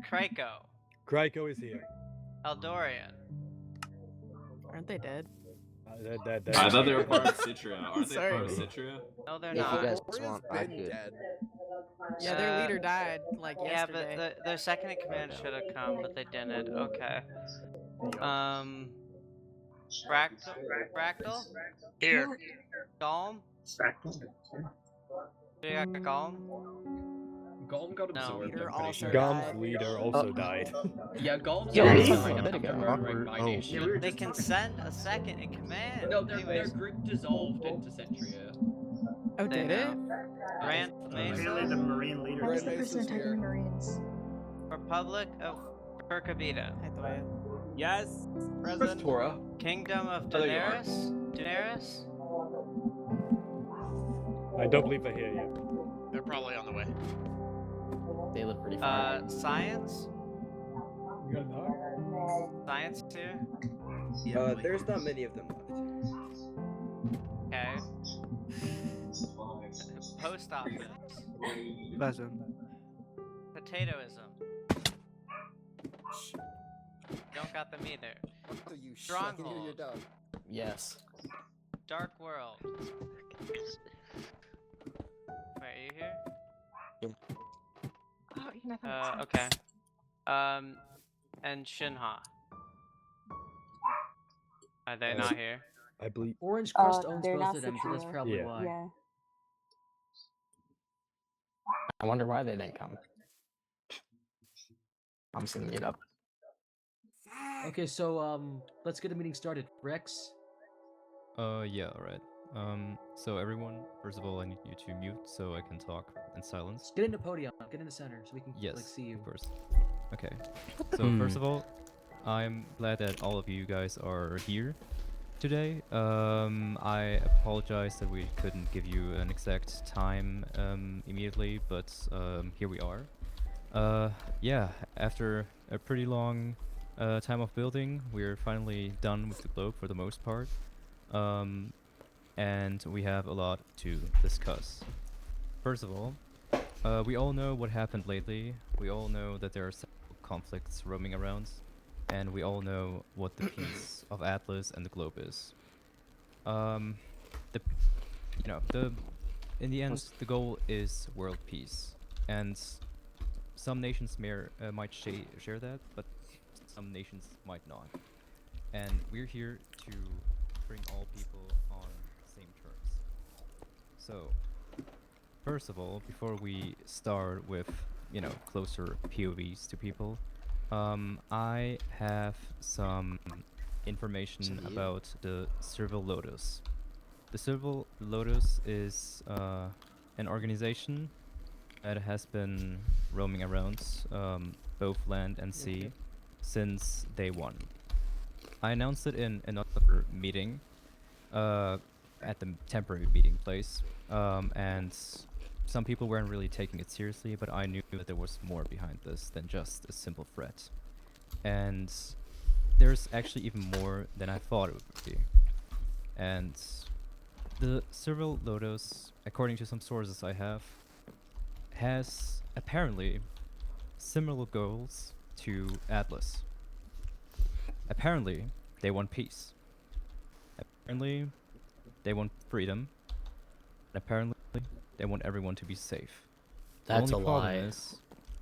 Kraiko. Kraiko is here. Eldorian. Aren't they dead? I thought they were part of Citria. Aren't they Sorry. part of Citria? No, they're If you not. guys Gloria's want, I been could. dead. Yeah, their leader died like Yeah, but yesterday. their second in command should have come, but they didn't. Okay. Fractal? Here. Golem? Do you got Golem? Golem got No. absorbed. Leader I'm pretty also sure. Gom's leader also died. Yeah, Golem's Yeah, also yeah, like there you a go. murdering by Oh. nation. They can send a second in command. No, their Anyways, group dissolved into Centria. Oh, they did it? know. Grant Apparently the Mesa, Marine leader. I was the Red person Mesa's attacking here. the Marines. Republic of Perkabita, Hi, Thoya. Yes, Where's present. Tora? Kingdom of Oh, there you are. Daenerys? I don't believe they're here yet. They're probably on the way. They live pretty far. Science? Science here? There's not many of them left. Okay. Post office. Potatoism. Don't got them either. So you Stronghold. Yes. Dark World. Wait, are you here? Oh, you're not gonna Okay. And Shinha. Are they not here? I believe. Orange Crust owns they're both not of them, so that's secure. probably Yeah. why. Yeah. I wonder why they didn't come. I'm just gonna meet up. Okay, so let's get the meeting started. Rex. Yeah, alright. So everyone, first of all, I need you to mute so I can talk in silence. Get in the podium. Get in the center so we can Yes, like see you. of course. Okay. So first of all, I'm glad that all of you guys are here today. I apologize that we couldn't give you an exact time immediately, but here we are. Yeah, after a pretty long time of building, we're finally done with the globe for the most part. And we have a lot to discuss. First of all, we all know what happened lately. We all know that there are several conflicts roaming around, and we all know what the peace of Atlas and the globe is. In the end, the goal is world peace, and some nations might share that, but some nations might not. And we're here to bring all people on the same terms. So, first of all, before we start with, closer POVs to people, I have some information about the Silver Lotus. The Silver Lotus is an organization that has been roaming around both land and sea since day one. I announced it in another meeting at the temporary meeting place, and some people weren't really taking it seriously, but I knew that there was more behind this than just a simple threat. And there's actually even more than I thought it would be. And the Silver Lotus, according to some sources I have, has apparently similar goals to Atlas. Apparently, they want peace. Apparently, they want freedom. And apparently, they want everyone to be safe. That's the only a problem lie. is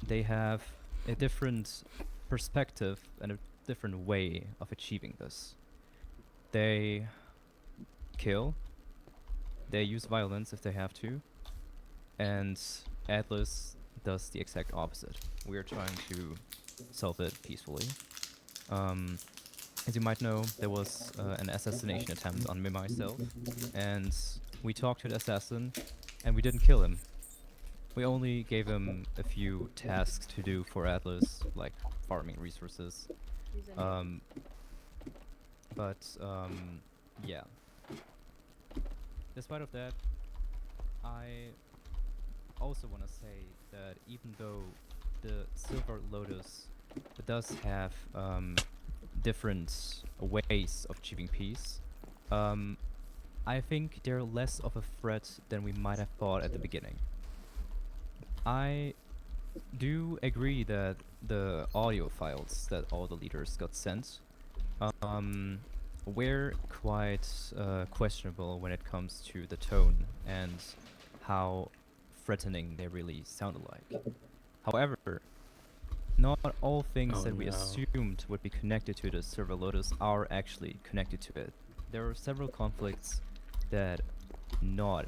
they have a different perspective and a different way of achieving this. They kill. They use violence if they have to. And Atlas does the exact opposite. We are trying to solve it peacefully. As you might know, there was an assassination attempt on me myself, and we talked to the assassin, and we didn't kill him. We only gave him a few tasks to do for Atlas, like farming resources. Yeah. Despite of that, I also want to say that even though the Silver Lotus does have different ways of achieving peace, I think they're less of a threat than we might have thought at the beginning. I do agree that the audio files that all the leaders got sent were quite questionable when it comes to the tone and how threatening they really sounded like. However, not all things Oh, that we no. assumed would be connected to the Server Lotus are actually connected to it. There are several conflicts that not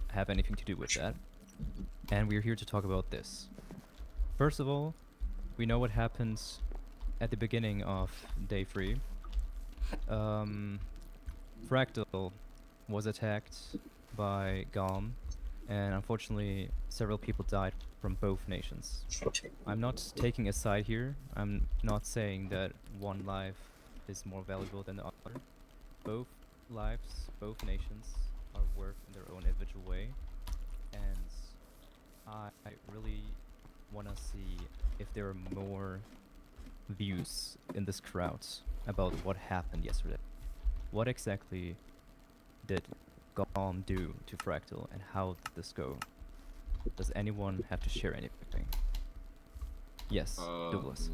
have anything to do with that, and we're here to talk about this. First of all, we know what happened at the beginning of day 3. Fractal was attacked by Gom, and unfortunately several people died from both nations. I'm not taking a side here. I'm not saying that one life is more valuable than the other. Both lives, both nations are worth in their own individual way, and I really want to see if there are more views in this crowd about what happened yesterday. What exactly did Gom do to Fractal, and how did this go? Does anyone have to share anything? Yes, Douglas.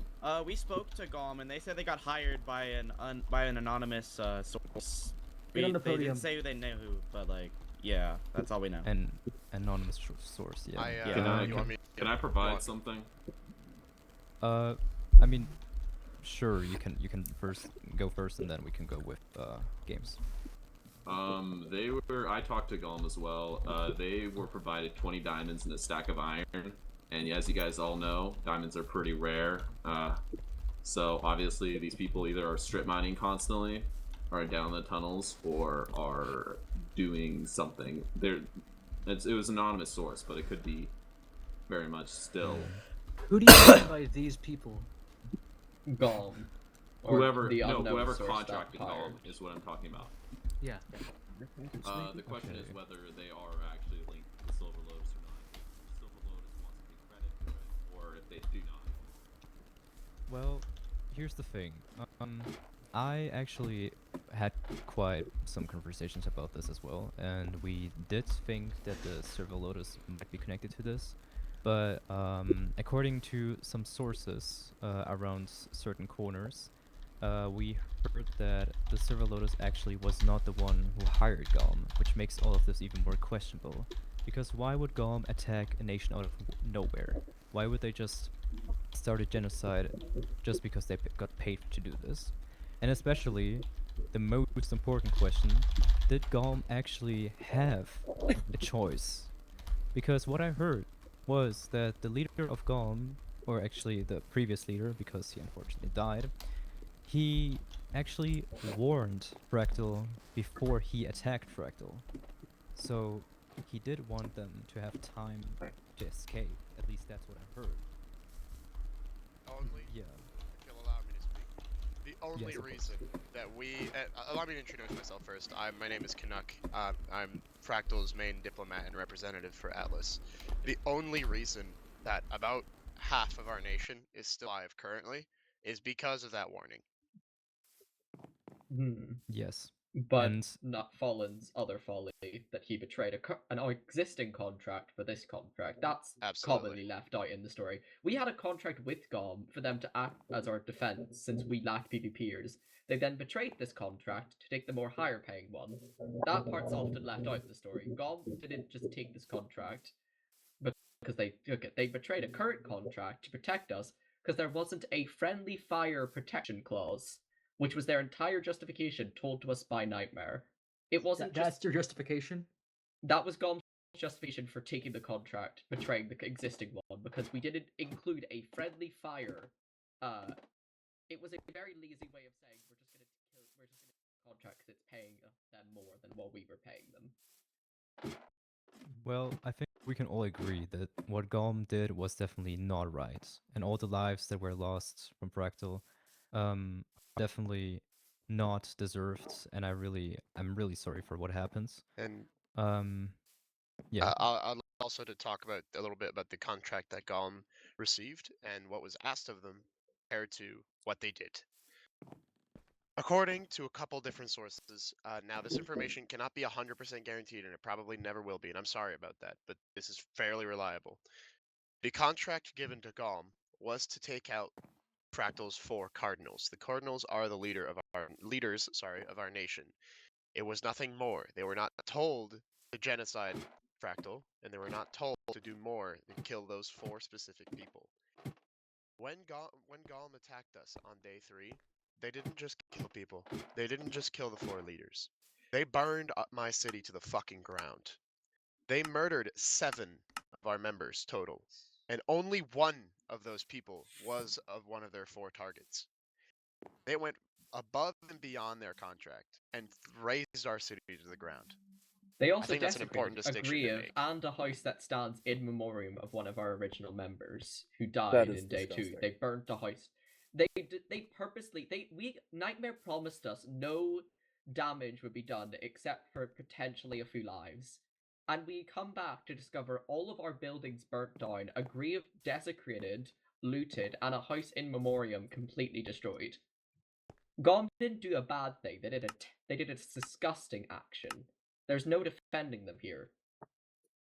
We spoke to Gom, and they said they got hired by an anonymous source. Get on the They podium. didn't say who they knew who, but like, yeah, that's all we know. An anonymous source, yeah. Can I provide something? I mean, sure, you can go first, and then we can go with games. I talked to Golem as well. They were provided 20 diamonds and a stack of iron, and as you guys all know, diamonds are pretty rare. So obviously these people either are strip mining constantly, are down the tunnels, or are doing something. It was an anonymous source, but it could be very much still. Who do you mean by these people? Gom. Or Whoever the unknown whoever source that contracted hired. Golem is what I'm talking about. Yeah. The question Okay. is whether they are actually linked to the Silver Lotus or not. If Silver Lotus wants to take credit for it, or if they do not. Well, here's the thing. I actually had quite some conversations about this as well, and we did think that the Server Lotus might be connected to this, but according to some sources around certain corners, we heard that the Server Lotus actually was not the one who hired Gom, which makes all of this even more questionable. Because why would Gom attack a nation out of nowhere? Why would they just start a genocide just because they got paid to do this? And especially, the most important question, did Gom actually have a choice? Because what I heard was that the leader of Gom, or actually the previous leader, because he unfortunately died, he actually warned Fractal before he attacked Fractal. So he did want them to have time to escape. At least that's what I heard. Only, Yeah. if you'll allow me to speak. The only Yes, of course. reason that we allow me to introduce myself first. My name is Canuck. I'm Fractal's main diplomat and representative for Atlas. The only reason that about half of our nation is still alive currently is because of that warning. Yes. But And not Fallen's other folly that he betrayed an existing contract for this contract. That's Absolutely. commonly left out in the story. We had a contract with Gom for them to act as our defense since we lack PvPers. They then betrayed this contract to take the more higher paying one. That part's often left out in the story. Gom didn't just take this contract because they took it. They betrayed a current contract to protect us because there wasn't a friendly fire protection clause, which was their entire justification told to us by Nightmare. It wasn't That's just your justification? that was Gom's justification for taking the contract, betraying the existing one, because we didn't include a friendly fire. It was a very lazy way of saying we're just gonna take the contract because it's paying them more than what we were paying them. well, I think we can all agree that what Gom did was definitely not right, and all the lives that were lost from Fractal, definitely not deserved. And I'm really sorry for what happens. And Yeah. I'll also to talk about a little bit about the contract that Gom received and what was asked of them compared to what they did. According to a couple different sources, now this information cannot be 100% guaranteed, and it probably never will be, and I'm sorry about that, but this is fairly reliable. The contract given to Gom was to take out Fractal's 4 cardinals. The cardinals are the leaders of our nation. It was nothing more. They were not told to genocide Fractal, and they were not told to do more than kill those 4 specific people. When Gom attacked us on day 3, they didn't just kill people. They didn't just kill the 4 leaders. They burned up my city to the fucking ground. They murdered 7 of our members total, and only 1 of those people was of one of their 4 targets. They went above and beyond their contract and razed our city to the ground. They also think that's an important desecrated a distinction to grave make. and a house that stands in memoriam of one of our original members who died That is in day 2. disgusting. They burnt the house. They purposely Nightmare promised us no damage would be done except for potentially a few lives. And we come back to discover all of our buildings burnt down, a grave desecrated, looted, and a house in memoriam completely destroyed. Gom didn't do a bad thing. They did a disgusting action. There's no defending them here.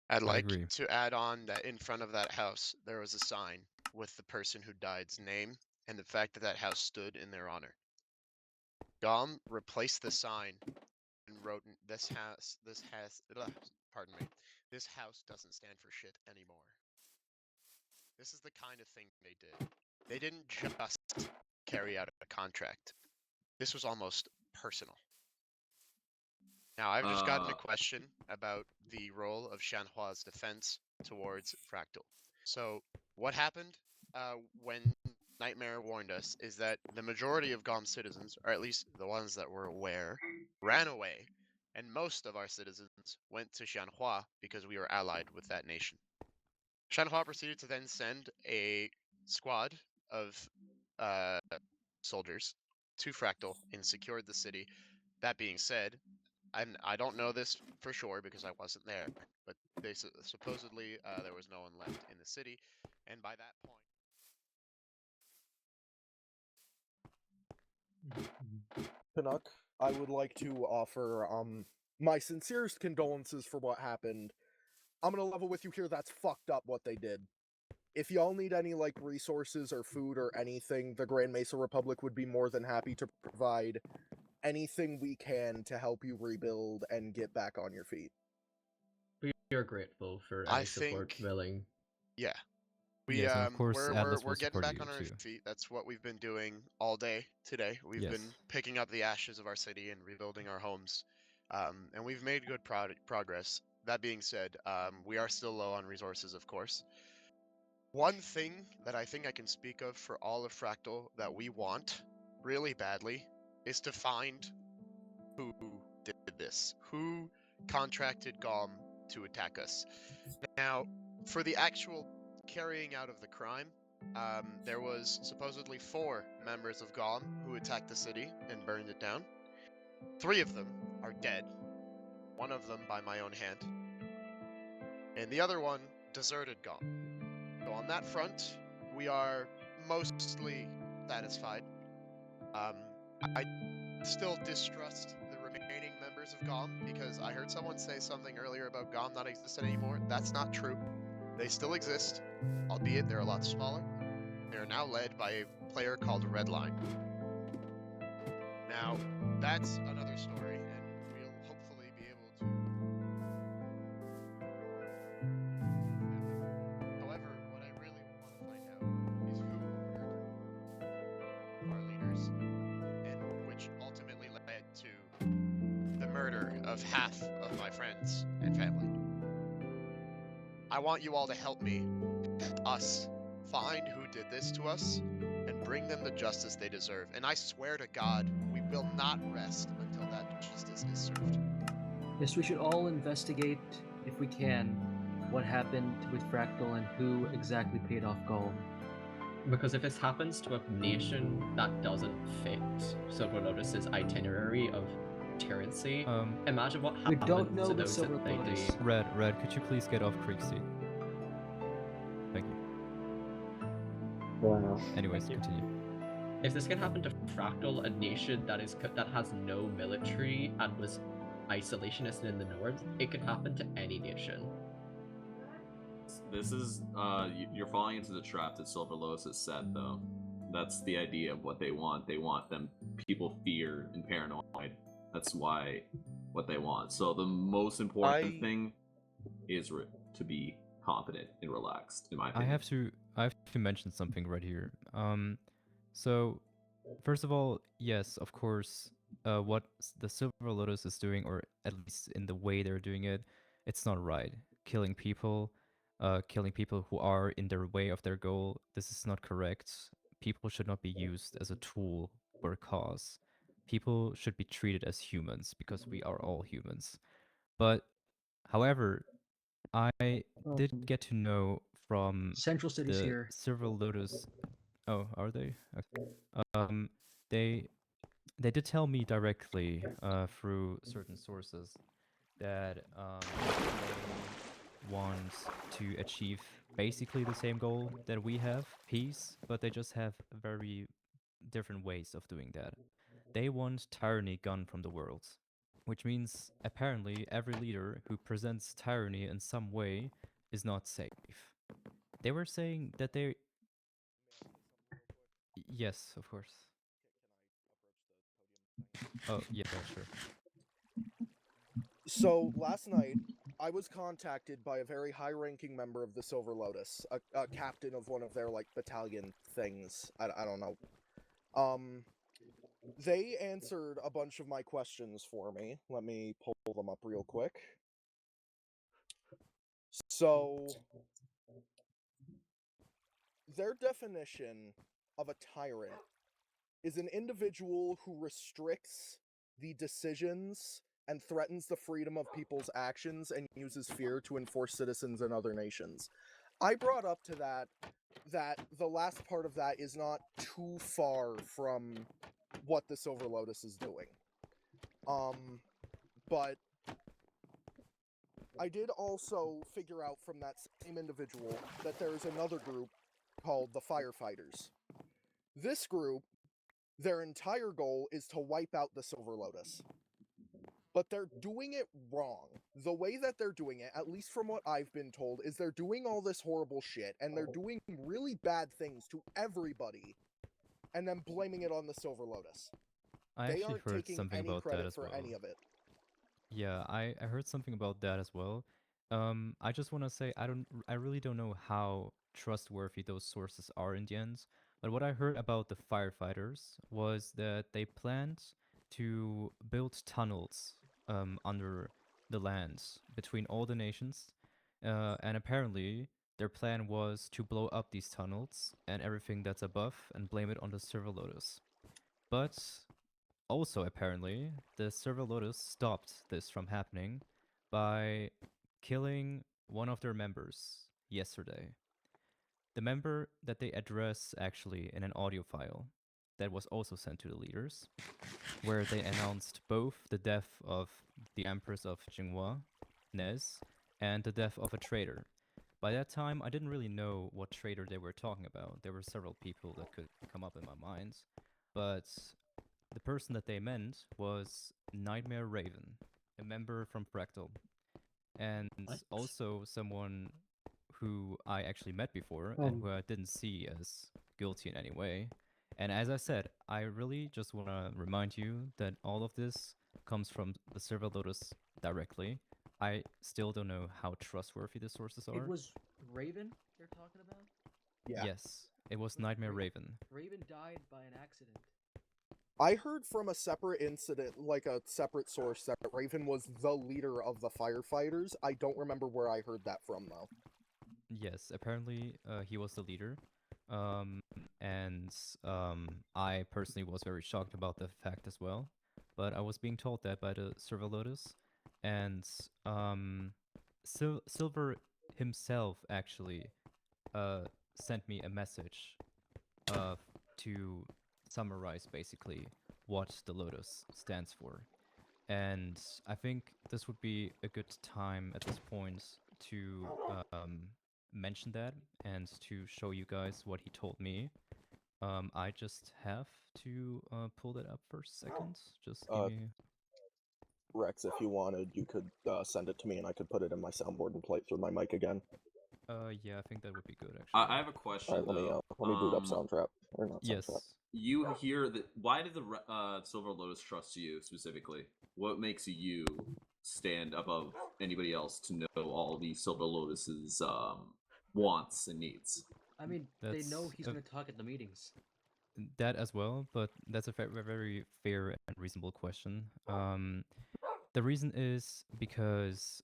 I'd like agree. to add on that in front of that house, there was a sign with the person who died's name and the fact that that house stood in their honor. Gom replaced the sign and wrote, this house doesn't stand for shit anymore. This is the kind of thing they did. They didn't just carry out a contract. This was almost personal. Now, I've just gotten a question about the role of Shanhua's defense towards Fractal. So, what happened when Nightmare warned us is that the majority of Gom citizens, or at least the ones that were aware, ran away, and most of our citizens went to Shanhua because we were allied with that nation. Shanhua proceeded to then send a squad of soldiers to Fractal and secured the city. That being said, I don't know this for sure because I wasn't there, but they supposedly there was no one left in the city, and by that point, Canuck, I would like to offer my sincerest condolences for what happened. I'm gonna level with you here. That's fucked up what they did. If y'all need any like resources or food or anything, the Grand Mesa Republic would be more than happy to provide anything we can to help you rebuild and get back on your feet. We are grateful for I any support think- willing. yeah. Yes, and of course, Atlas we're will getting support back you on our too. feet. That's what we've been doing all day today. We've Yes. been picking up the ashes of our city and rebuilding our homes, and we've made good progress. That being said, we are still low on resources, of course. One thing that I think I can speak of for all of Fractal that we want really badly is to find who did this, who contracted Gom to attack us. Now, for the actual carrying out of the crime, there was supposedly 4 members of Gom who attacked the city and burned it down. 3 of them are dead, 1 of them by my own hand, and the other one deserted Gom. So on that front, we are mostly satisfied. I still distrust the remaining members of GOM because I heard someone say something earlier about GOM not existing anymore. That's not true. They still exist, albeit they're a lot smaller. They are now led by a player called Redline. Now, that's another story, and we'll hopefully be able to... However, what I really want to find out is who murdered our leaders, and which ultimately led to the murder of half of my friends and family. I want you all to help me, us, find who did this to us, and bring them the justice they deserve. And I swear to God, we will not rest until that justice is served. Yes, we should all investigate, if we can, what happened with Fractal and who exactly paid off Golem. Because if this happens to a nation that doesn't fit Silver Lotus's itinerary of tyranny, imagine what We happens don't know to the those Silver that they Lotus. do. Red, could you please get off Creek Seat? Thank you. Wow. Anyways, continue. If this can happen to Fractal, a nation that has no military and was isolationist in the north, it could happen to any nation. This is you're falling into the trap that Silver Lotus has set, though. That's the idea of what they want. They want them people fear and paranoid. That's why what they want. So the most important thing is to be confident and relaxed, in my opinion. I have to mention something right here. So first of all, yes, of course, what the Silver Lotus is doing, or at least in the way they're doing it, it's not right. Killing people who are in their way of their goal. This is not correct. People should not be used as a tool for a cause. People should be treated as humans because we are all humans. But, however, I did get to know from Central City's the here. Silver Lotus. Oh, are they? Okay. They did tell me directly through certain sources that they want to achieve basically the same goal that we have, peace, but they just have very different ways of doing that. They want tyranny gone from the world, which means apparently every leader who presents tyranny in some way is not safe. They were saying that they... Yes, of course. Oh, yeah, sure. So last night, I was contacted by a very high-ranking member of the Silver Lotus, a captain of one of their like battalion things. I don't know. They answered a bunch of my questions for me. Let me pull them up real quick. So their definition of a tyrant is an individual who restricts the decisions and threatens the freedom of people's actions and uses fear to enforce citizens in other nations. I brought up to that the last part of that is not too far from what the Silver Lotus is doing. But I did also figure out from that same individual that there's another group called the Firefighters. This group, their entire goal is to wipe out the Silver Lotus. But they're doing it wrong. The way that they're doing it, at least from what I've been told, is they're doing all this horrible shit, and they're doing really bad things to everybody, and then blaming it on the Silver Lotus. I They actually aren't heard taking something any about that credit as for well. any of it. Yeah, I heard something about that as well. I just want to say I really don't know how trustworthy those sources are in the end. But what I heard about the firefighters was that they planned to build tunnels under the lands between all the nations, and apparently their plan was to blow up these tunnels and everything that's above and blame it on the Silver Lotus. But also, apparently, the Silver Lotus stopped this from happening by killing one of their members yesterday. The member that they address actually in an audio file that was also sent to the leaders, where they announced both the death of the Empress of Jinghua, Nez, and the death of a traitor. By that time, I didn't really know what traitor they were talking about. There were several people that could come up in my mind, but the person that they meant was Nightmare Raven, a member from Fractal, and also someone who I actually met before and who I didn't see as guilty in any way. And as I said, I really just want to remind you that all of this comes from the Silver Lotus directly. I still don't know how trustworthy the sources are. It was Raven they're talking about? Yeah. Yes, it was Nightmare Raven. Raven died by an accident. I heard from a separate incident, like a separate source, that Raven was the leader of the firefighters. I don't remember where I heard that from, though. Yes, apparently he was the leader. And I personally was very shocked about the fact as well. But I was being told that by the Silver Lotus. And Silver himself actually sent me a message to summarize basically what the Lotus stands for. And I think this would be a good time at this point to mention that and to show you guys what he told me. I just have to pull that up for a second. Just give me... Rex, if you wanted, you could send it to me and I could put it in my soundboard and play it through my mic again. Yeah, I think that would be good actually. I have a question. Alright, let me boot up Soundtrap. Or not Yes. Soundtrap. You hear that? Why did the Silver Lotus trust you specifically? What makes you stand above anybody else to know all the Silver Lotus's wants and needs? I mean, they know That's he's a- gonna talk at the meetings. That as well, but that's a very fair and reasonable question. The reason is because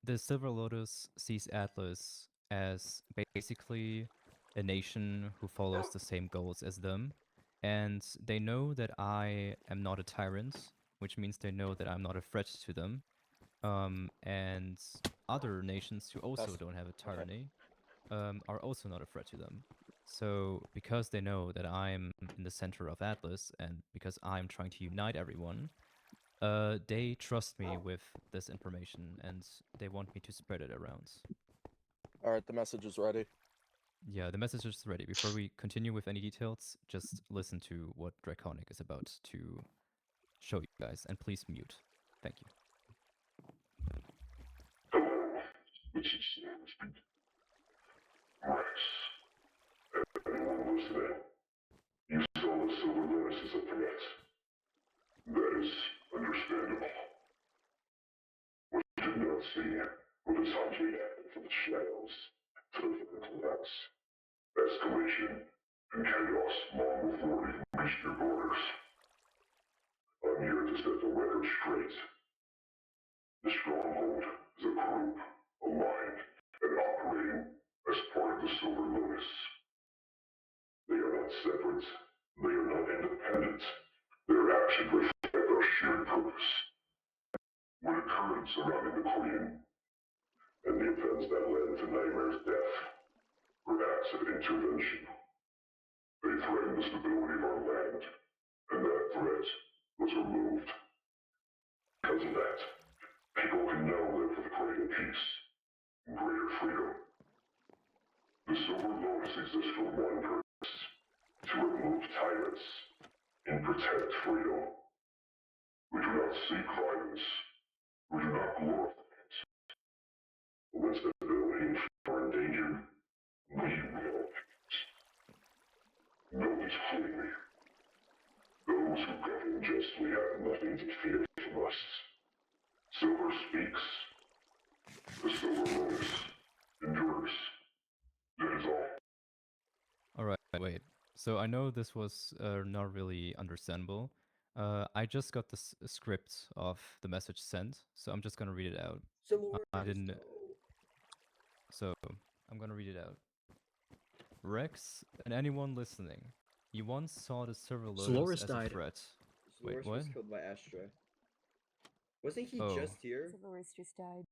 the Silver Lotus sees Atlas as basically a nation who follows the same goals as them, and they know that I am not a tyrant, which means they know that I'm not a threat to them. And other nations who also That's- don't have a tyranny are also not a threat to them. So because they know that I'm in the center of Atlas and because I'm trying to unite everyone, they trust me with this information and they want me to spread it around. Alright, the message is ready. Yeah, the message is ready. Before we continue with any details, just listen to what Draconic is about to show you guys, and please mute. Thank you. This is Sam speaking. Rex, anyone listening, you saw the Silver Lotus as a threat. That is understandable. What you did not see were the times we acted from the shadows to the collapse, escalation, and chaos long before it even reached your borders. I'm here to set the record straight. The Stronghold is a group, aligned, and operating as part of the Silver Lotus. They are not separate. They are not independent. Their actions reflect our shared purpose. What occurred surrounding the Queen, and the events that led to Nightmare's death, were acts of intervention. They threatened the stability of our land, and that threat was removed. Because of that, people can now live with greater peace and greater freedom. The Silver Lotus exists for one purpose: to remove tyrants and protect freedom. We do not seek violence. We do not glorify it. When stability and freedom are endangered, we will act. Know this clearly. Those who govern justly have nothing to fear from us. Silver speaks. The Silver Lotus endures. That is all. Alright, wait. So I know this was not really understandable. I just got the script of the message sent, so I'm just gonna read it out. I didn't. So I'm gonna read it out. Rex and anyone listening, you once saw the Silver Lotus Solaris as died. a threat. Wait, Solaris what? was killed by Astra. Wasn't he Oh. just here? Dolores just died.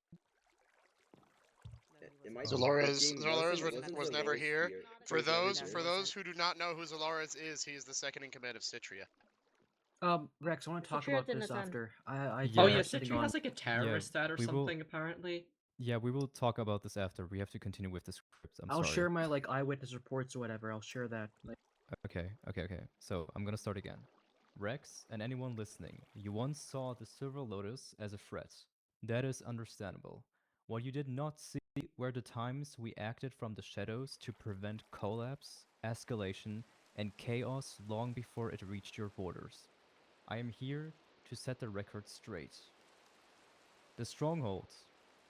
Am I Zalores thinking- wasn't was never Zalores here. For Was never those here? for those who do not know who Zalores is, he is the second in command of Citria. Rex, I want to talk Citria about didn't this attend. after. I Yeah. Oh kept yeah, sitting Citria on- has like a terrorist stat or we will- something apparently. Yeah, we will talk about this after. We have to continue with the script. I'll sorry. share my like eyewitness reports or whatever. I'll share that. Like, Okay. So I'm gonna start again. Rex and anyone listening, you once saw the Silver Lotus as a threat. That is understandable. What you did not see were the times we acted from the shadows to prevent collapse, escalation, and chaos long before it reached your borders. I am here to set the record straight. The Stronghold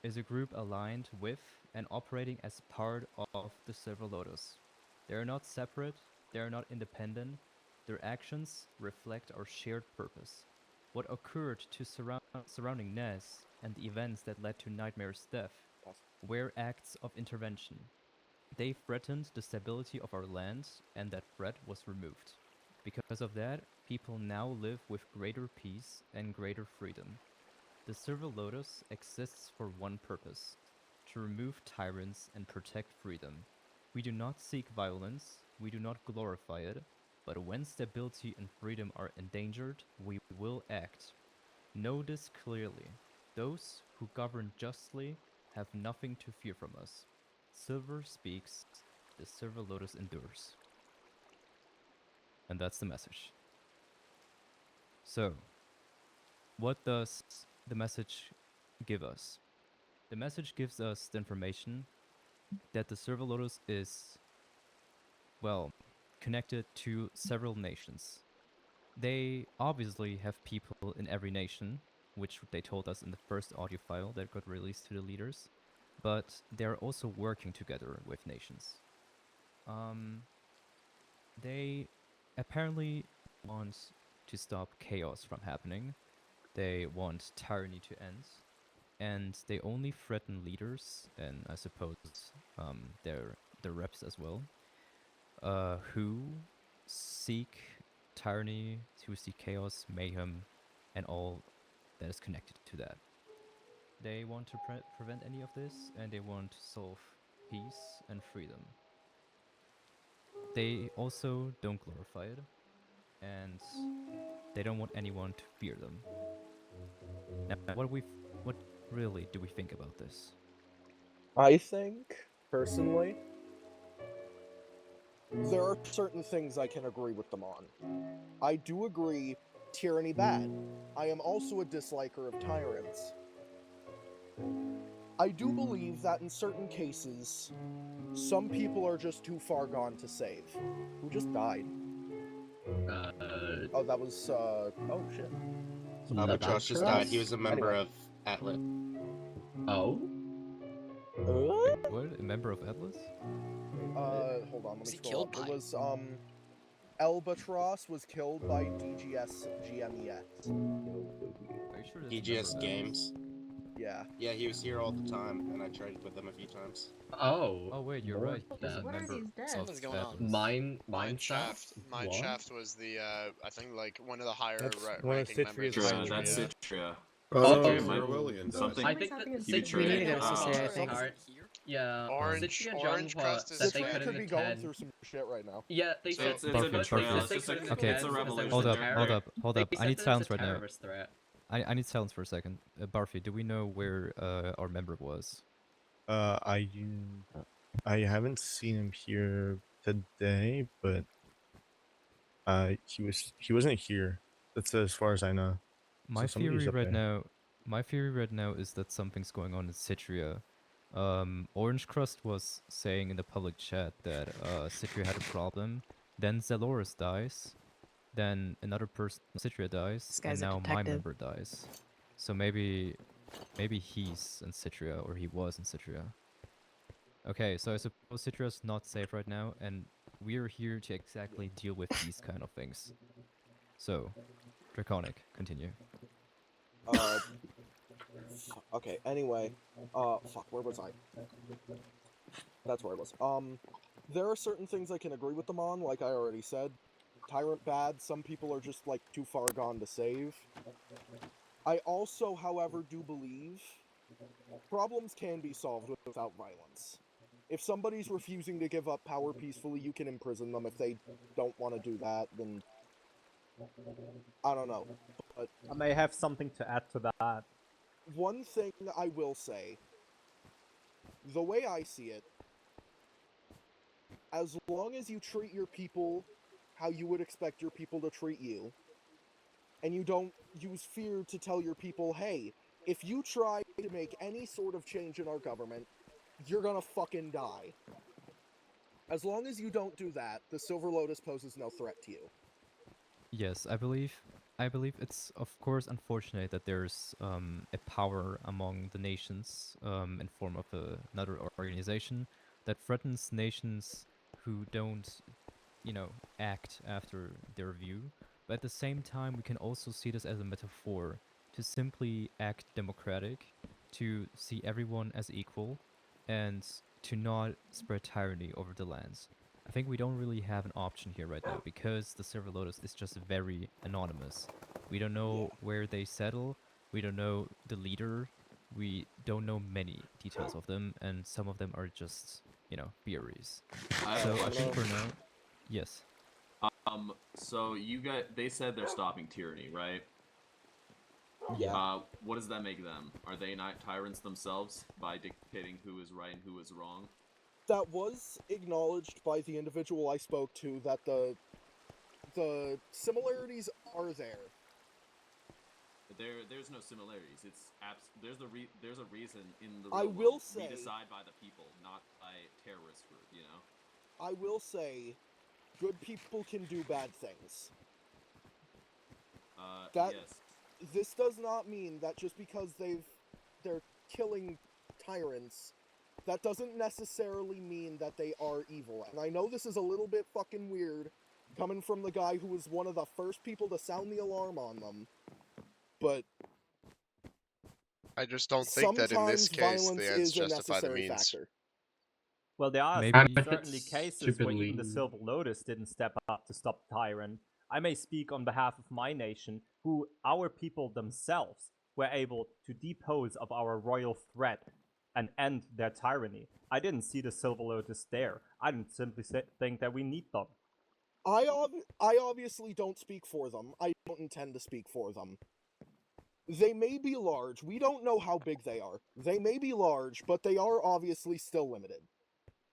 is a group aligned with and operating as part of the Silver Lotus. They are not separate, they are not independent, their actions reflect our shared purpose. What occurred to surrounding Nez and the events that led to Nightmare's death were acts of intervention. They threatened the stability of our land, and that threat was removed. Because of that, people now live with greater peace and greater freedom. The Silver Lotus exists for one purpose: to remove tyrants and protect freedom. We do not seek violence, we do not glorify it, but when stability and freedom are endangered, we will act. Know this clearly. Those who govern justly have nothing to fear from us. Silver speaks, the Silver Lotus endures. And that's the message. So, what does the message give us? The message gives us the information that the Silver Lotus is, well, connected to several nations. They obviously have people in every nation, which they told us in the first audio file that got released to the leaders, but they're also working together with nations. They apparently want to stop chaos from happening. They want tyranny to end, and they only threaten leaders, and I suppose their reps as well, who seek tyranny, who seek chaos, mayhem, and all that is connected to that. They want to prevent any of this, and they want to solve peace and freedom. They also don't glorify it, and they don't want anyone to fear them. Now, what really do we think about this? I think, personally, there are certain things I can agree with them on. I do agree tyranny bad. I am also a disliker of tyrants. I do believe that in certain cases, some people are just too far gone to save. Who just died? Oh, that was, oh shit. Albatross just died. He was a member of Atlas. Oh? What? A member of Atlas? Hold on, let me scroll up. It was, Albatross was killed by DGS GMEX. Are you sure DGS Games? Yeah. Yeah, he was here all the time, and I traded with him a few times. Oh. Oh wait, you're right. He's a What member Something's going on. Mineshaft? Mineshaft was the, I think, like, one of the higher That's one of ranking members. Citria's of That's Citria. Citria. Oh, Something Sir might- William does. something- I think that He Citria betrayed. We needed us to say, I think. Yeah, Orange Citria Orange Junghwa Crust is said they Citria couldn't could be going attend. through some shit right now. Yeah, they So said it's a Perfect, betrayal. perfect. It's just Okay. it's a revelation. Hold up, there. hold up, hold up. They I need said silence it's a right now. terrorist threat. I need silence for a second. Barfi, do we know where our member was? I haven't seen him here today, but he wasn't here. That's as far as I know. My So somebody's theory up right there. now is that something's going on in Citria. Orange Crust was saying in the public chat that Citria had a problem. Then Zaloris dies. Then another person in Citria dies, This and guy's a now my detective. member dies. So maybe he's in Citria, or he was in Citria. Okay, so I suppose Citria's not safe right now, and we're here to exactly deal with these kind of things. So, Draconic, continue. Okay, anyway, fuck, where was I? That's where I was. There are certain things I can agree with them on, like I already said. Tyrant bad, some people are just, like, too far gone to save. I also, however, do believe problems can be solved without violence. If somebody's refusing to give up power peacefully, you can imprison them. If they don't want to do that, then I don't know. But I may have something to add to that. one thing I will say, the way I see it, as long as you treat your people how you would expect your people to treat you, and you don't use fear to tell your people, hey, if you try to make any sort of change in our government, you're gonna fucking die. As long as you don't do that, the Silver Lotus poses no threat to you. Yes, I believe it's of course unfortunate that there's a power among the nations in form of another organization that threatens nations who don't, act after their view. But at the same time, we can also see this as a metaphor to simply act democratic, to see everyone as equal, and to not spread tyranny over the lands. I think we don't really have an option here right now because the Silver Lotus is just very anonymous. We don't know where they settle, we don't know the leader, we don't know many details of them, and some of them are just, theories. So I think for now, yes. So they said they're stopping tyranny, right? Yeah. What does that make them? Are they not tyrants themselves by dictating who is right and who is wrong? That was acknowledged by the individual I spoke to, that the similarities are there. there's no similarities. There's a reason in the I real will world we say- decide by the people, not by terrorist group. You know. I will say, good people can do bad things. That Yes. this does not mean that just because they're killing tyrants, that doesn't necessarily mean that they are evil. And I know this is a little bit fucking weird, coming from the guy who was one of the first people to sound the alarm on them, but I just don't think that in this sometimes case violence the ends is a justify the necessary means. factor. Well, there are Maybe- And if certainly it's cases where even the stupidly- Silver Lotus didn't step up to stop Tyrant. I may speak on behalf of my nation, who our people themselves were able to depose of our royal threat and end their tyranny. I didn't see the Silver Lotus there. I didn't simply think that we need them. I obviously don't speak for them. I don't intend to speak for them. They may be large. We don't know how big they are. They may be large, but they are obviously still limited.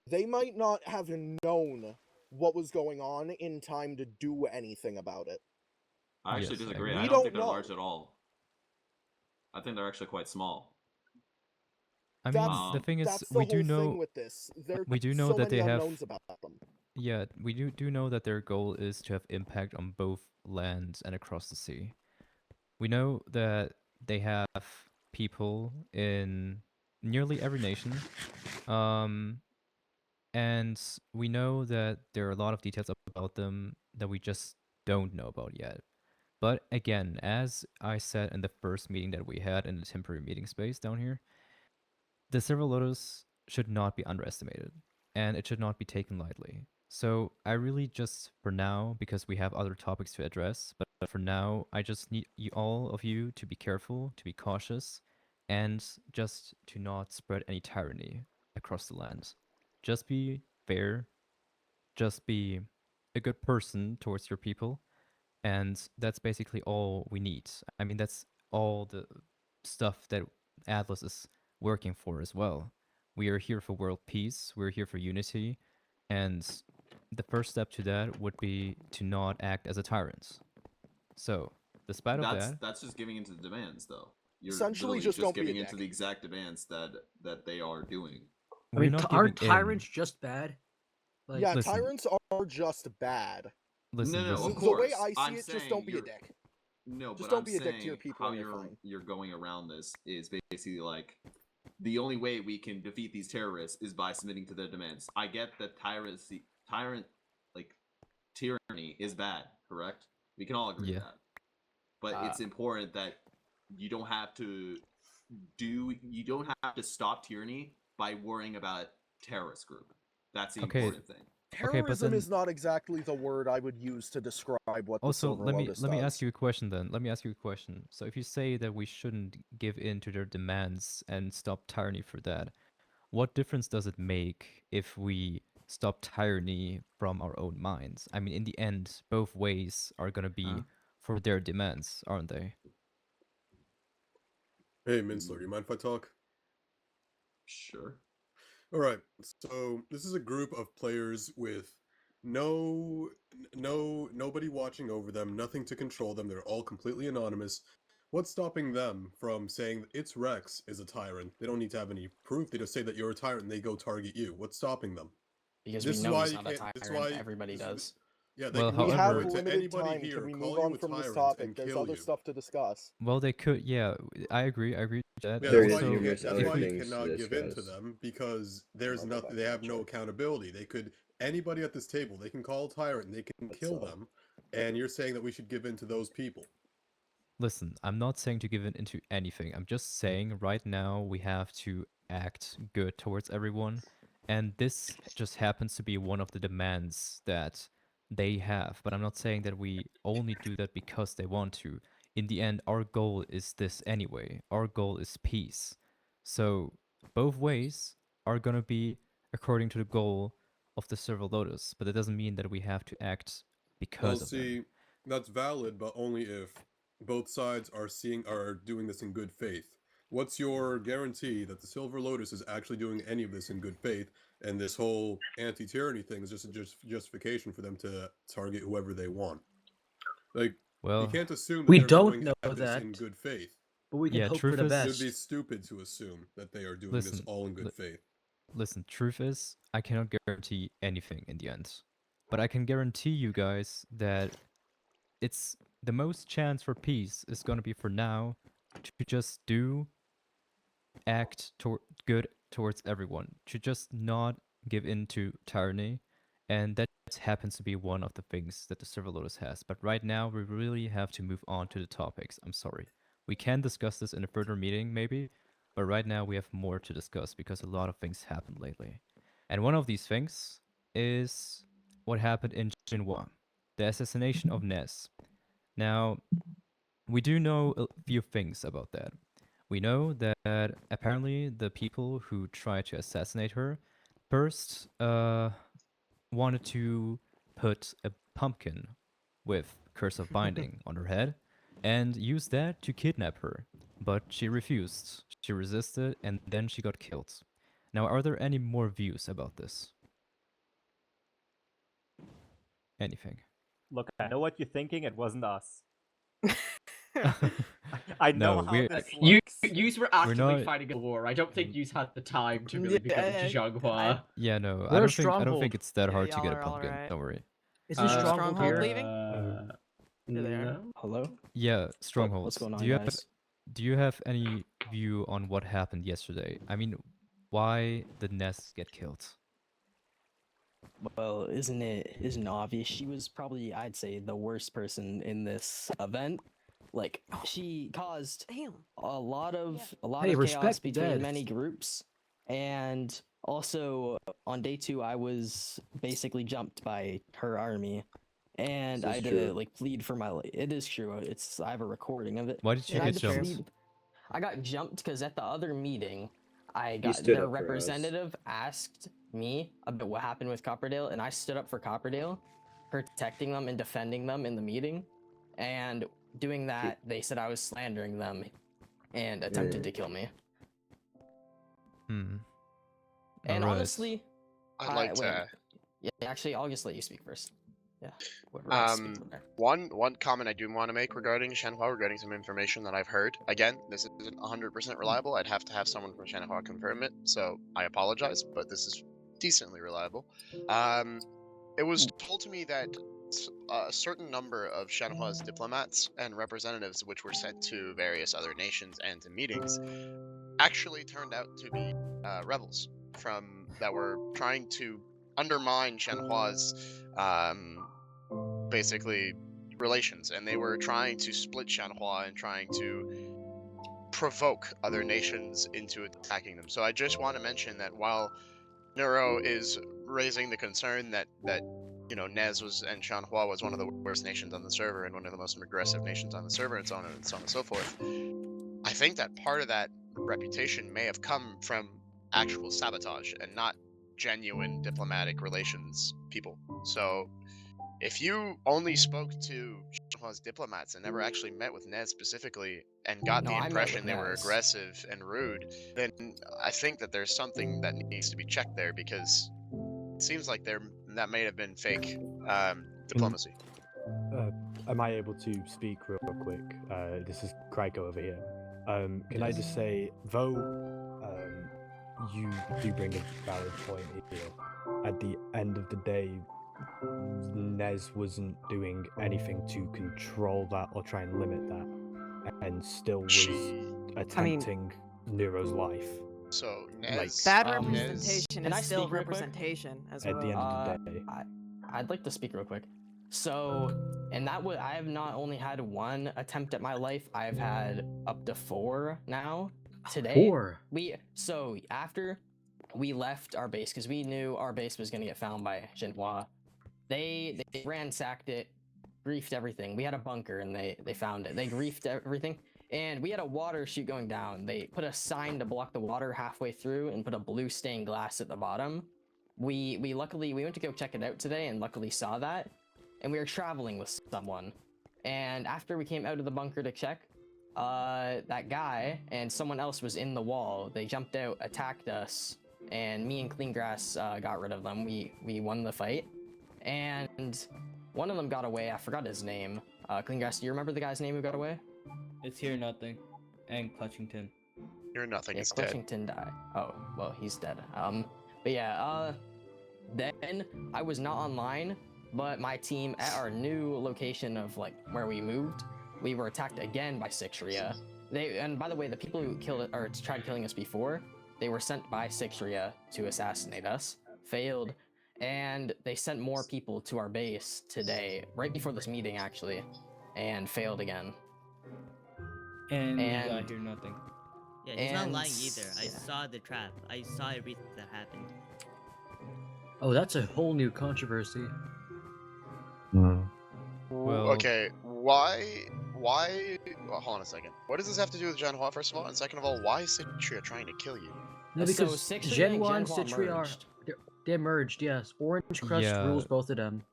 They might not have known what was going on in time to do anything about it. I actually Yes, I disagree. agree. I We don't don't think they're know. large at all. I think they're actually quite small. I mean, That's- the thing is, That's the we whole do know. thing with this. There we do know so that many they have. unknowns about them. Yeah, we do know that their goal is to have impact on both lands and across the sea. We know that they have people in nearly every nation. And we know that there are a lot of details about them that we just don't know about yet. But again, as I said in the first meeting that we had in the temporary meeting space down here, the Silver Lotus should not be underestimated, and it should not be taken lightly. So I really just, for now, because we have other topics to address, but for now, I just need all of you to be careful, to be cautious, and just to not spread any tyranny across the land. Just be fair, just be a good person towards your people, and that's basically all we need. I mean, that's all the stuff that Atlas is working for as well. We are here for world peace, we're here for unity, and the first step to that would be to not act as a tyrant. So, despite of that, That's just giving into the demands, though. You're Essentially literally just don't be a giving into dick. the exact demands that they are doing. I mean, we're not aren't giving in. tyrants just bad? Like, Yeah, Listen. tyrants are just bad. Listen, No, listen. of The way course. I see I'm it, just saying don't be a you're- dick. No, Just but don't I'm be a dick to your saying people how and you're fine. you're going around this is basically like the only way we can defeat these terrorists is by submitting to their demands. I get that tyranny is bad, correct? We can all agree Yeah. with that. But it's important that you don't have to stop tyranny by worrying about a terrorist group. That's the Okay. important thing. Okay, but Terrorism then- is not exactly the word I would use to describe what the Also, Silver let me Lotus ask does. you a question then. Let me ask you a question. So if you say that we shouldn't give in to their demands and stop tyranny for that, what difference does it make if we stop tyranny from our own minds? I mean, in the end, both ways are gonna be for their demands, aren't they? Hey, Minsler, do you mind if I talk? Sure. All right. So this is a group of players with nobody watching over them, nothing to control them. They're all completely anonymous. What's stopping them from saying that it's Rex is a tyrant? They don't need to have any proof. They just say that you're a tyrant and they go target you. What's stopping them? Because This we is know why he's you not a can't- this is tyrant. why- Everybody this is- does. Yeah, they Well, can We do have it to limited anybody time. here. Can we Call move you on a from this tyrant topic? and There's kill other you. stuff to discuss. Well, they could, yeah, I agree with that. Yeah, but that's why also, you, numerous that's other why you things to cannot give in to discuss. them because there's nothing. They have no accountability. They could anybody at this table. They can call a tyrant and they can kill them. And you're saying that we should give in to those people. listen, I'm not saying to give in into anything. I'm just saying right now we have to act good towards everyone. And this just happens to be one of the demands that they have. But I'm not saying that we only do that because they want to. In the end, our goal is this anyway. Our goal is peace. So both ways are going to be according to the goal of the Silver Lotus. But it doesn't mean that we have to act because Well, of them. see, that's valid, but only if both sides are doing this in good faith. What's your guarantee that the Silver Lotus is actually doing any of this in good faith, and this whole anti-tyranny thing is just a justification for them to target whoever they want? Like, Well, You can't assume that We they're don't doing know this that, in good faith. but we can Yeah, hope for the truth is- It would be best. stupid to assume that they are doing this Listen, all in good faith. listen, truth is, I cannot guarantee anything in the end. But I can guarantee you guys that it's the most chance for peace is gonna be for now to just act good towards everyone, to just not give in to tyranny, and that happens to be one of the things that the Silver Lotus has. But right now, we really have to move on to the topics. I'm sorry. We can discuss this in a further meeting, maybe, but right now we have more to discuss because a lot of things happened lately. And one of these things is what happened in Jinhua, the assassination of Nez. Now, we do know a few things about that. We know that apparently the people who tried to assassinate her first wanted to put a pumpkin with Curse of Binding on her head and use that to kidnap her. But she refused. She resisted, and then she got killed. Now, are there any more views about this? Anything? Look, I know what you're thinking. It wasn't us. I know No, how we're- this You looks. were We're actively not- fighting a war. I don't think you had the time to really become Yeah, Zhanghua. Yeah, no, We're I a don't think stronghold. it's that Yeah, hard to y'all get a are all pumpkin. right. Don't worry. Is this stronghold Stronghold here? leaving? You're there. No. Hello? Yeah, strongholds. What's going on, do you guys? do you have any view on what happened yesterday? I mean, why did Ness get killed? Well, isn't it obvious? She was probably, I'd say, the worst person in this event. Like, she caused Damn. a lot of Hey, chaos respect the between dead. many groups, and also on day 2 I was basically jumped by her army, and This I is had to true. like plead for my life. It is true. I have a recording of it. Why did you And I get had to jumped? plead- I got jumped because at the other meeting, stood their up for us. representative asked me about what happened with Copperdale, and I stood up for Copperdale, protecting them and defending them in the meeting. And doing that, they said I was slandering them and attempted to kill me. Hmm. And Alright. honestly, I'd like wait, to. yeah, actually, I'll just let you speak first. Yeah. whoever wants to speak there. One comment I do want to make regarding Shenhua, regarding some information that I've heard. Again, this isn't 100% reliable. I'd have to have someone from Shenhua confirm it, so I apologize, but this is decently reliable. It was told to me that a certain number of Shenhua's diplomats and representatives, which were sent to various other nations and to meetings, actually turned out to be rebels that were trying to undermine Shenhua's basically relations, and they were trying to split Shenhua and trying to provoke other nations into attacking them. So I just want to mention that while Neuro is raising the concern that Nez and Shenhua was one of the worst nations on the server and one of the most aggressive nations on the server and so on and so forth, I think that part of that reputation may have come from actual sabotage and not genuine diplomatic relations people. So if you only spoke to Shenhua's diplomats and never actually met with Nez specifically and got No, the I met impression with they were Nez. aggressive and rude, then I think that there's something that needs to be checked there, because it seems like that may have been fake diplomacy. Am I able to speak real quick? This is Kryko over here. Can I just say, though you do bring a valid point here, at the end of the day, Nez wasn't doing anything to control that or try and limit that, and still was attempting Nero's life. So Bad Um, representation can I is still speak real quick? representation as At well. the end of the day. I'd like to speak real quick. So, and that would I have not only had one attempt at my life, I've had up to 4 now. Today, 4? After we left our base, because we knew our base was gonna get found by Shenhua, they ransacked it, griefed everything. We had a bunker and they found it. They griefed everything. And we had a water chute going down. They put a sign to block the water halfway through and put a blue stained glass at the bottom. We luckily went to go check it out today and luckily saw that. And we were traveling with someone. And after we came out of the bunker to check, that guy and someone else was in the wall. They jumped out, attacked us, and me and Cleangrass got rid of them. We won the fight. And one of them got away. I forgot his name. Clean Grass, do you remember the guy's name who got away? It's Here Nothing and Clutchington. You're nothing. Yeah, Is dead. Clutchington died. Oh, well, he's dead. But yeah, then I was not online, but my team at our new location of like where we moved, we were attacked again by Sixria. And by the way, the people who killed or tried killing us before, they were sent by Sixria to assassinate us, failed, and they sent more people to our base today, right before this meeting actually, and failed again. And I hear nothing. Yeah, he's not lying And- either. I saw the trap. I saw everything that happened. Oh, that's a whole new controversy. Well, Okay, why? Well, hold on a second. What does this have to do with Genhua, first of all? And second of all, why is Citria trying to kill you? No, So because Sixria and Genhua and Genhua Citria are merged. they merged. Yes, Orange Crest Yeah. rules both of them.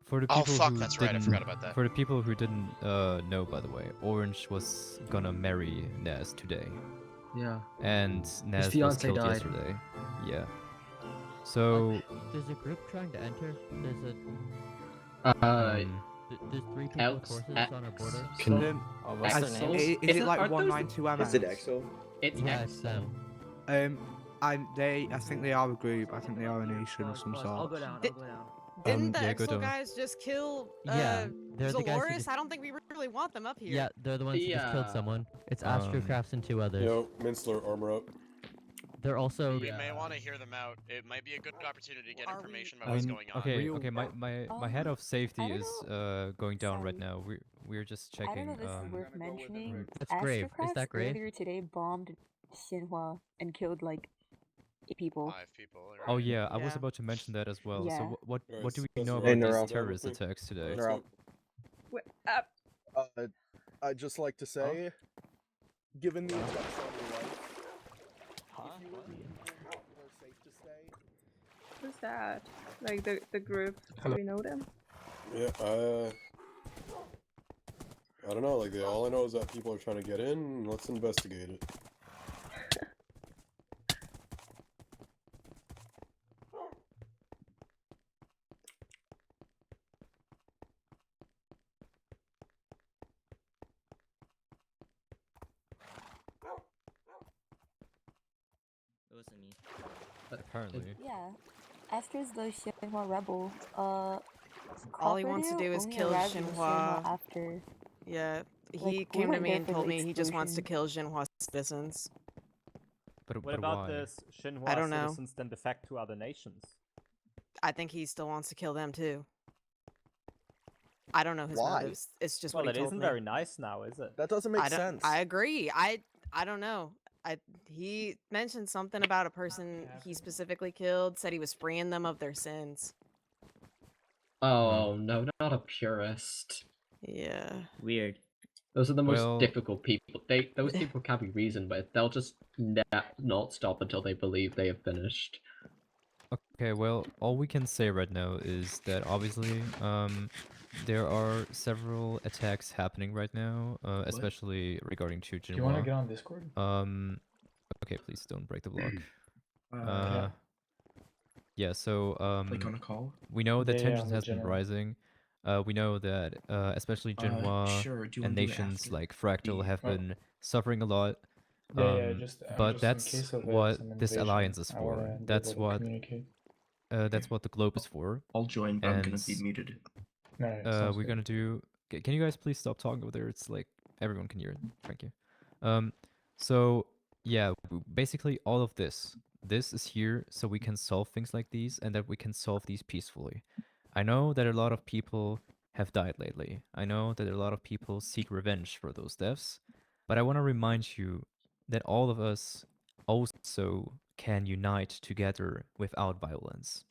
For the Oh, people fuck, who that's right, I didn't, forgot about that. For the people who didn't know, by the way, Orange was gonna marry Naz today, Yeah. and Naz was fiancé killed died. yesterday. Yeah. So There's a group trying to enter. There's there's 3 people with horses on our border. What's their names? Is it like 192 MS? Is it Exo? It's Yeah, Exo. I think they are a group. I think they are a nation of some I'll sort. go down. Did- I'll go down. Didn't the yeah, go Exo down. guys just kill Yeah, they're the guys who Zaloris? just- I don't think we really want them up here. Yeah, they're the ones who just killed Yeah. someone. It's Um, Astrocrafts and 2 others. Yo, Minstler, armor up. They're also We may want to hear them out. It might be a good opportunity to get information about what's going on. okay, okay. My head of safety I don't is going down right now. We're just I checking. don't know if this is worth mentioning. That's Grave. Is Astrocrafts that Grave? earlier today bombed Xinhua and killed like 8 people. 5 people. Oh yeah, I was Yeah. about to mention that as well. Yeah. So what Alright, what do we so know that's- about Hey, these Neuro. terrorist attacks today? Neuro. I'd just like to say, given the effects on your life, if you were more safe to stay. Who's that? Like the group? Do we know them? Yeah, I don't know. Like, all I know is that people are trying to get in. Let's investigate it. It wasn't me. Apparently. Yeah, Astra's the Xinhua rebel. All he wants to Copperdew do is only kill arrived in Xinhua. after. Yeah, he Like, we came to weren't me there and for told the me he just wants to explosion. kill Xinhua citizens. But What about this Shinhua I don't know. citizens then defect to other nations? I think he still wants to kill them too. I don't know his Why? motives. It's just Well, what it he told isn't me. very nice now, is it? That doesn't make I don't- sense. I agree. I don't know. He mentioned something about a person he specifically killed. Said he was freeing them of their sins. Oh no, not a purist. Yeah. Weird. Those are the most Well- difficult people. Those people can't be reasoned with. They'll just not stop until they believe they have finished. Okay, well, all we can say right now is that obviously, there are several attacks happening right now, especially regarding to Jinhua. you wanna get on Discord? Okay, please don't break the block. Yeah. Yeah, so, Like on a call? we know that Yeah, tensions on has been general. rising. We know that, especially Jinhua sure, do you and wanna do it nations after like Fractal the- have oh. been suffering a lot. Yeah, just but in that's case of what some this invasion, alliance is I for. wanna be That's able to what communicate. that's what the globe is for. I'll join, but I'm gonna be And, muted. No, sounds we're good. gonna do. Can you guys please stop talking over there? It's like everyone can hear it. Thank you. So yeah, basically all of this is here so we can solve things like these and that we can solve these peacefully. I know that a lot of people have died lately. I know that a lot of people seek revenge for those deaths, but I want to remind you that all of us also can unite together without violence.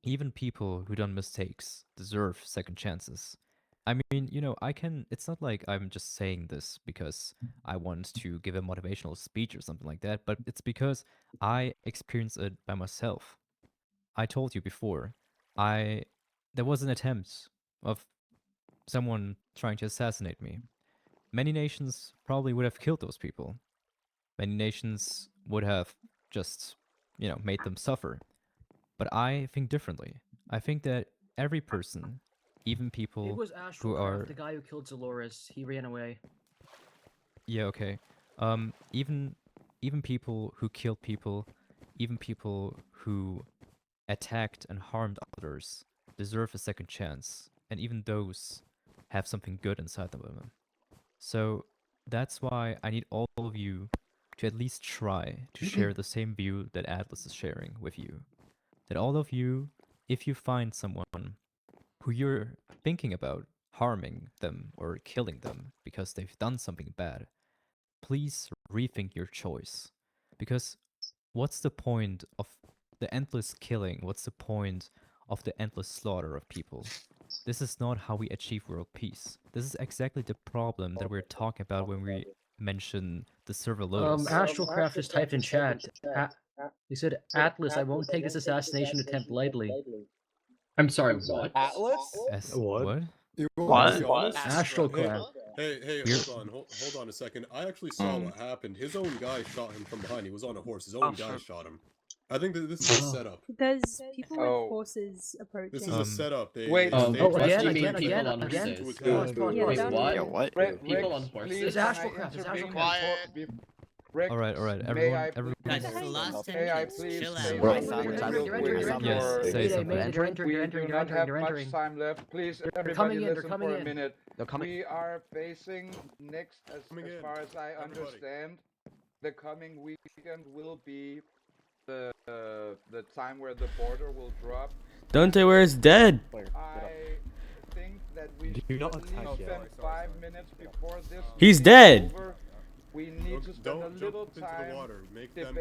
Even people who done mistakes deserve second chances. I mean, it's not like I'm just saying this because I want to give a motivational speech or something like that, but it's because I experienced it by myself. I told you before, there was an attempt of someone trying to assassinate me. Many nations probably would have killed those people. Many nations would have just, made them suffer. But I think differently. I think that every person even people It was who Astrocraft, are the guy who killed Zaloris. He ran away. yeah, okay. Even people who killed people, even people who attacked and harmed others deserve a second chance, and even those have something good inside them. So that's why I need all of you to at least try to share the same view that Atlas is sharing with you. That all of you, if you find someone who you're thinking about harming them or killing them because they've done something bad, please rethink your choice. Because what's the point of the endless killing? What's the point of the endless slaughter of people? This is not how we achieve world peace. This is exactly the problem that we're talking about when we mention the server lotus. Astrocraft just typed in chat. He said, Atlas, I won't take this assassination attempt lightly. I'm sorry, what? Atlas? What? You want to be honest? Astrocraft. Hey, hold on a second. I actually saw what happened. His own guy shot him from behind. He was on a horse. His own guy shot him. I think that this is a setup. There's people with horses approaching. This is a setup. They, Wait, they again. What? People on horses. It's Astrocraft. It's Astrocraft. All right, everyone. Guys, it's the last 10 May I minutes. please Chill say out. Yes, say something. We do not have much time left. Please, everybody listen for a minute. We are facing next, as far as I understand, the coming weekend will be the time where the border will drop. Dante, where's dead? I think that we Do should not at attack least yet. spend 5 minutes before this. He's is dead. over. We need to spend a little time.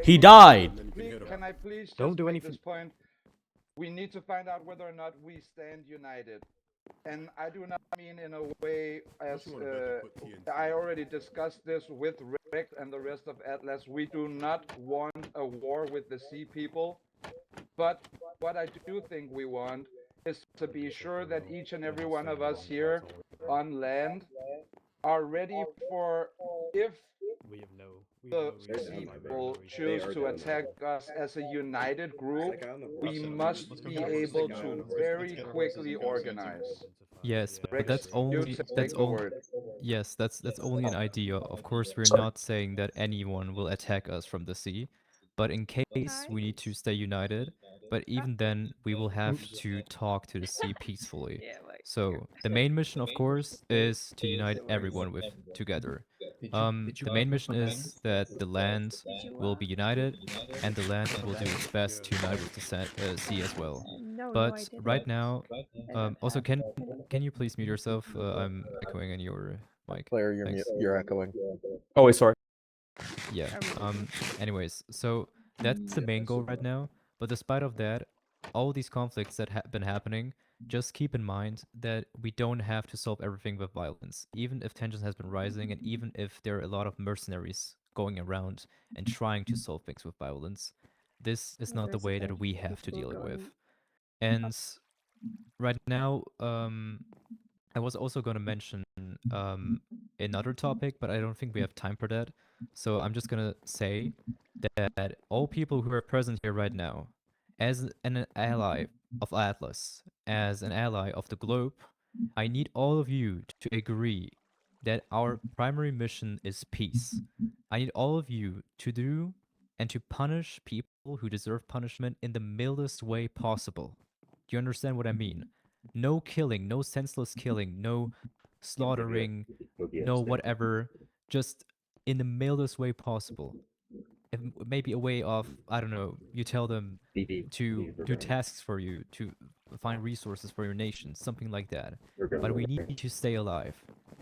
He died. Can I please Don't just do make anything. this point? We need to find out whether or not we stand united. And I do not mean in a way as I already discussed this with Rick and the rest of Atlas. We do not want a war with the sea people. But what I do think we want is to be sure that each and every one of us here on land are ready for if the sea people choose to attack us as a united group, we must be able to very quickly organize. Yes, but Rex, that's you only take the word. yes, that's only an idea. Of course, we're not saying that anyone will attack us from the sea, but in case we need to stay united. But even then, we will have to talk to the sea peacefully. So the main mission, of course, is to unite everyone together. The main mission is that the land will be united, and the land will do its best to unite with the sea as well. But right now, also can you please mute yourself? I'm echoing in your mic. You're echoing. Oh, wait, sorry. Yeah. Anyways, so that's the main goal right now. But despite of that, all these conflicts that have been happening, just keep in mind that we don't have to solve everything with violence. Even if tension has been rising, and even if there are a lot of mercenaries going around and trying to solve things with violence, this is not the way that we have to deal with. And right now, I was also going to mention another topic, but I don't think we have time for that. So I'm just going to say that all people who are present here right now, as an ally of Atlas, as an ally of the globe, I need all of you to agree that our primary mission is peace. I need all of you to do and to punish people who deserve punishment in the mildest way possible. Do you understand what I mean? No killing, no senseless killing, no slaughtering, no whatever, just in the mildest way possible. Maybe a way of, I don't know, you tell them to do tasks for you, to find resources for your nation, something like that. But we need to stay alive,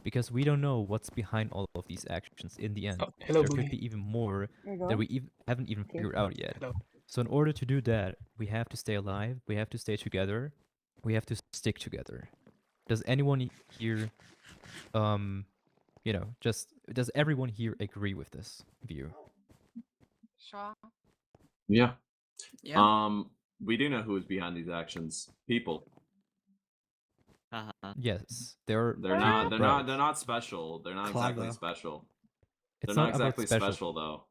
because we don't know what's behind all of these actions in the end. There could be even more that we haven't even figured out yet. So in order to do that, we have to stay alive, we have to stay together, we have to stick together. Does anyone here, you know, does everyone here agree with this view? Shaw? Yeah. We do know who is behind these actions. People. Yes, They're not special. They're not exactly Klaga. special. It's They're not not about exactly special though.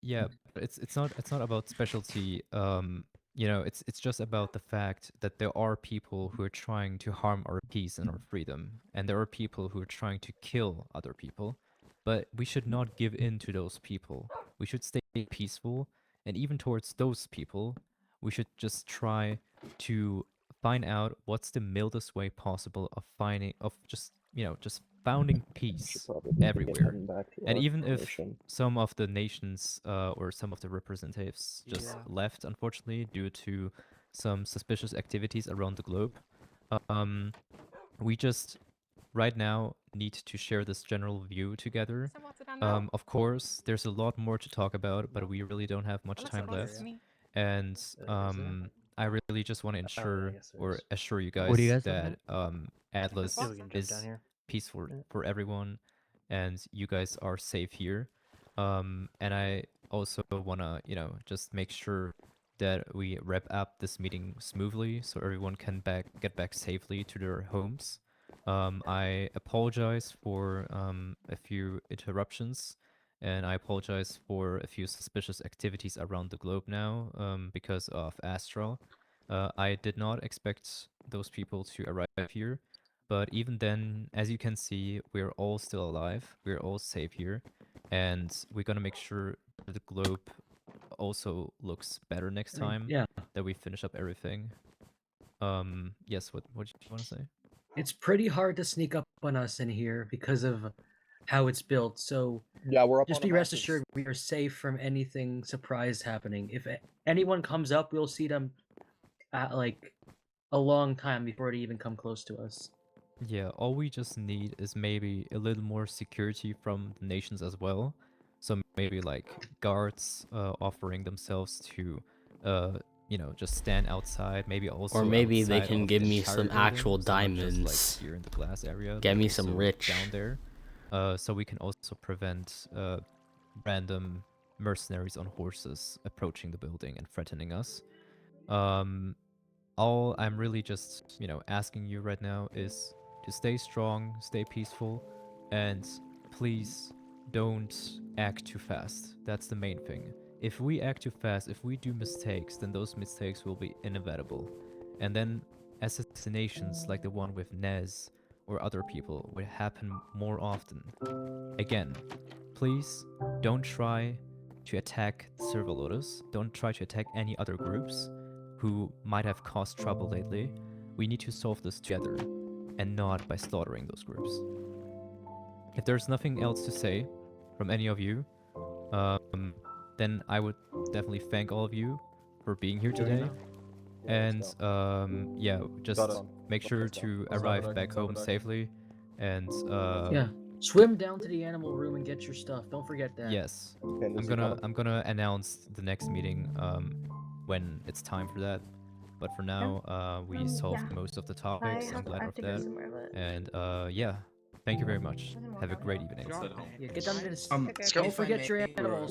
Yeah, but it's not about specialty you know, it's just about the fact that there are people who are trying to harm our peace and our freedom, and there are people who are trying to kill other people. But we should not give in to those people. We should stay peaceful, and even towards those people, we should just try to find out what's the mildest way possible of just, you know, just founding peace everywhere. And even if some of the nations or some of the representatives just left, unfortunately, due to some suspicious activities around the globe, we just right now need to share this general view together. Of course, there's a lot more to talk about, but we really don't have much time left. And I really just want to ensure or assure you guys, What do you guys that have, Atlas is peaceful for everyone, and you guys are safe here. And I also want to, you know, just make sure that we wrap up this meeting smoothly so everyone can get back safely to their homes. I apologize for a few interruptions, and I apologize for a few suspicious activities around the globe now because of Astral. I did not expect those people to arrive here, but even then, as you can see, we're all still alive, we're all safe here, and we're gonna make sure that the globe also looks better next time, that we finish up everything. Yes, what did you want to say? It's pretty hard to sneak up on us in here because of how it's built. So yeah, we're up just on be a rest mountain. assured we are safe from anything surprise happening. If anyone comes up, we'll see them at like a long time before they even come close to us. Yeah, all we just need is maybe a little more security from the nations as well. So maybe like guards offering themselves to you know, just stand outside, maybe also Or maybe they outside can of give the me entire some building, actual so not just, diamonds. like, here in the glass area, Get but me some also rich. down there, so we can also prevent random mercenaries on horses approaching the building and threatening us. All I'm really just, you know, asking you right now is to stay strong, stay peaceful, and please don't act too fast. That's the main thing. If we act too fast, if we do mistakes, then those mistakes will be inevitable. And then assassinations like the one with Nez or other people will happen more often. Again, please don't try to attack Silver Lotus. Don't try to attack any other groups who might have caused trouble lately. We need to solve this together, and not by slaughtering those groups. If there's nothing else to say from any of you, then I would definitely thank all of you for being here today. And yeah, just make sure to arrive back home safely. And Yeah, swim down to the animal room and get your stuff. Don't forget that. yes, I'm gonna announce the next meeting when it's time for that. But for now, we solved most of the topics. I'm glad of that. And yeah, thank you very much. Have a great evening. Yeah, get down to this. Okay. Don't forget your animals.